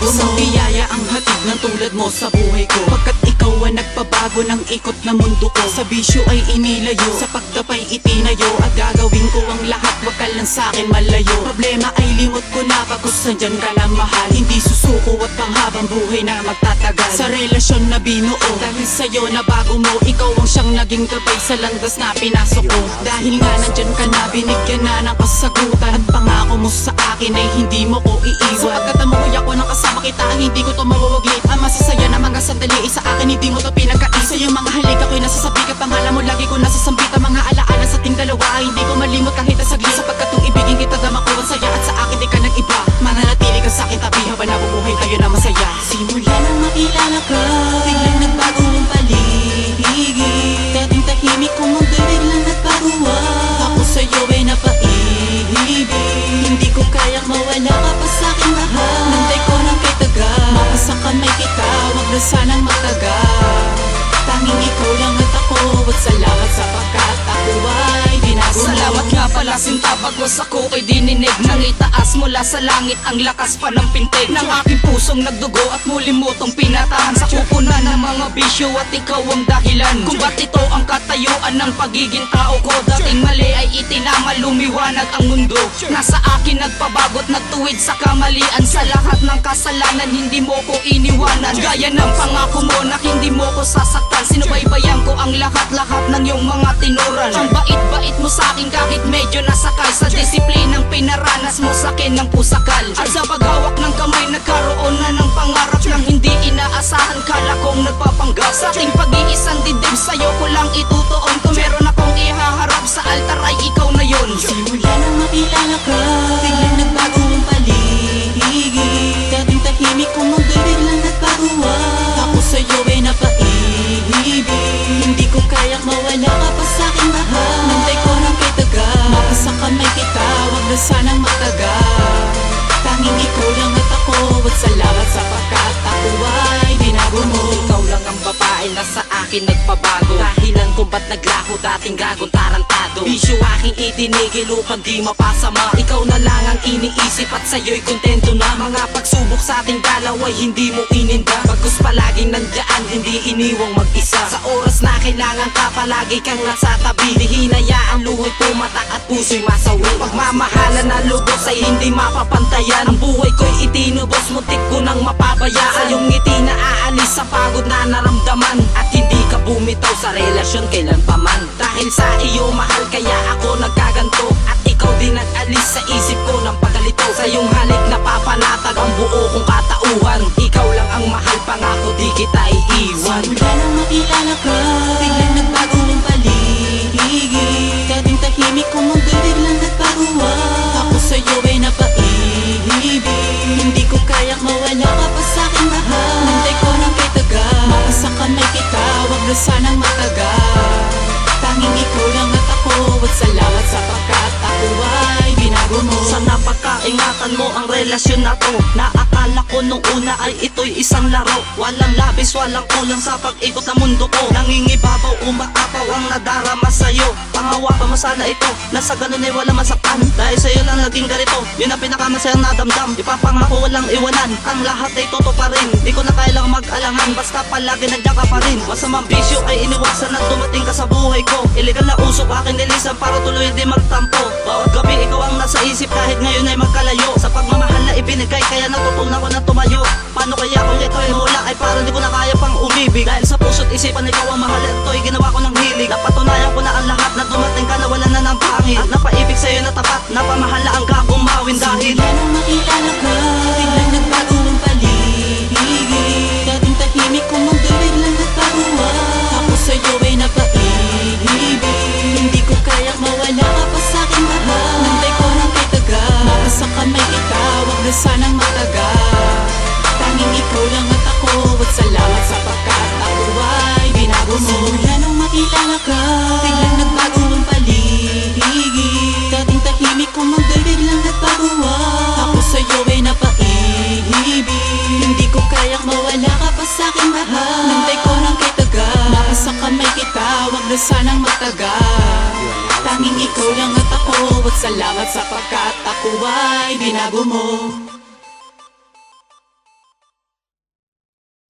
binago mo. Isang biyaya ang hatid ng tulad mo sa buhay ko, pagkat ikaw ang nagpabago ng ikot na mundo ko. Sa bisyo ay inilayo, sa pagdapay itinayo, at gagawin ko ang lahat, wag ka lang sa'kin malayo. Problema ay limot ko na, pagkus nandyan ka na mahal. Hindi susuko at panghabang buhay na magtatagal. Sa relasyon na binuo, dahil sa'yo na bago mo, ikaw ang siyang naging gabay sa landas na pinasok ko. Dahil nga nandyan ka na, binigyan na ng kasagutan, at pangako mo sa akin ay hindi mo ko iiwan. Sapagkat amoy ako ng kasama kita, hindi ko to mawawaglit. Ang masasaya na mga sandali sa akin, hindi mo to pinagkaisa. Yung mga halik ako'y nasasabi ka, pangalan mo lagi ko nasasambit. Ang mga alaala sa ating dalawa, hindi ko malimot kahit ang saglit. Sapagkat kung ibigin kita, dama ko ang saya, at sa akin di ka nag-iba. Mananatili ka sa akin tabi habang nabubuhay tayo na masaya. Simula nang makilala ka, biglang nagbago ang paligid. Dating tahimik kong mundo'y biglang nagbago. Ako sa'yo ay napaibig, hindi ko kayang mawala ka pa sa'king mahal. Nantay ko ng kay tagal, mapasa kamay kita, wag na sanang matagal. Tanging ikaw lang at ako, at salamat sapagkat ako ay binago mo. Salamat nga pala sinta, bagwas ako ko'y dininig. Nang itaas mula sa langit ang lakas pa ng pintig ng aking pusong nagdugo, at muli mo tong pinatahan sa kupunan ng mga bisyo, at ikaw ang dahilan kung ba't ito ang katayuan ng pagiging tao ko. Dating mali ay itinama, lumiwanag ang mundo. Nasa akin nagpabagot, nagtuwid sa kamalian. Sa lahat ng kasalanan hindi mo ko iniwanan, gaya ng pangako mo na hindi mo ko sasaktan. Sinubaybayan ko ang lahat-lahat ng iyong mga tinuran. Ang bait-bait mo sa akin kahit medyo nasakal. Sa disiplinang pinaranas mo sa akin ng pusakal. At sa paghawak ng kamay nagkaroon na ng pangarap nang hindi inaasahan, kala kong nagpapanggap. Sa ating pag-iisang dibdib sa'yo ko lang itutuon. Kung meron akong ihaharap sa altar ay ikaw na yun. Simula nang makilala ka, biglang nagbago ang paligid. Dating tahimik kong mundo'y biglang nagbago. Ako sa'yo ay napaibig, hindi ko kayang mawala ka pa sa'king mahal. Nantay ko ng kay tagal, mapasa kamay kita, wag na sanang matagal. Tanging ikaw lang at ako, at salamat sapagkat ako ay binago mo. Ikaw lang ang babae na sa akin nagpabago, dahilan kung ba't naglaho dating gagong tarantado. Bisyo aking itinigil upang di mapasama, ikaw na lang ang iniisip at sa'yo'y kontento na. Mga pagsubok sa ating dalaw ay hindi mo ininda, bagkus palaging nandyan, hindi iniwang mag-isa. Sa oras na kailangan ka, palagi kang nasa tabi. Di hinayaang luho'y pumatak at puso'y masawi. Pagmamahalan na lubos ay hindi mapapantayan. Ang buhay ko'y itinubos, muntik ko nang mapabayaan. Yung ngiti na aalis sa pagod na naramdaman, at hindi ka bumitaw sa relasyon kailan pa man. Dahil sa iyo mahal kaya ako nagkaganto, at ikaw din nag-alis sa isip ko ng pagkalito. Sa iyong halik napapanatag ang buo kong katauhan. Ikaw lang ang mahal, pangako di kita iiwan. Simula nang makilala ka, biglang nagbago ang paligid. Dating tahimik kong mundo'y biglang nagbago. Ako sa'yo ay napaibig, hindi ko kayang mawala ka pa sa'king mahal. Nantay ko ng kay tagal, mapasa kamay kita, wag na sanang matagal. Tanging ikaw lang at ako, at salamat sapagkat ako ay binago mo. Sa napagkaingatan mo ang relasyon na to, naakala ko nung una ay ito'y isang laro. Walang labis, walang kulang sa pag-ikot ng mundo ko. Nangingibabaw, umaapaw ang nadarama sa'yo. Pangawakan mo sana ito, nasa ganun ay wala masaktan. Dahil sa'yo lang naging ganito, yun ang pinakamasayang nadamdam. Ipapangako walang iwanan, ang lahat ay totoo pa rin. Di ko na kailang mag-alangan, basta palagi nandiyan ka pa rin. Masamang bisyo ay iniwasan na dumating ka sa buhay ko. Illegal na usok aking nilisan para tuloy di magtampo. Bawat gabi ikaw ang nasa isip kahit ngayon ay magkalayo. Sa pagmamahal na ibinigay kaya natutunan ko na tumayo. Paano kaya kung ito ay mula ay parang di ko na kaya pang umibig. Dahil sa puso't isipan ikaw ang mahal, at ito'y ginawa ko ng hilig. Napatunayan ko na ang lahat na dumating ka na wala na ng pangit. At napaibig sa'yo na tapat, napamahal na ang gagumawin. Dahil simula nang makilala ka, biglang nagbago ang paligid. Dating tahimik kong mundo'y biglang nagbago. Ako sa'yo ay napaibig, hindi ko kayang mawala ka pa sa'king mahal. Nantay ko ng kay tagal, mapasa kamay kita, wag na sanang matagal. Tanging ikaw lang at ako, at salamat sapagkat ako ay binago mo. Simula nang makilala ka, biglang nagbago ang paligid. Dating tahimik kong mundo'y biglang nagbago. Ako sa'yo ay napaibig, hindi ko kayang mawala ka pa sa'king mahal. Nantay ko ng kay tagal, mapasa kamay kita, wag na sanang matagal. Tanging ikaw lang at ako, at salamat sapagkat ako ay binago mo.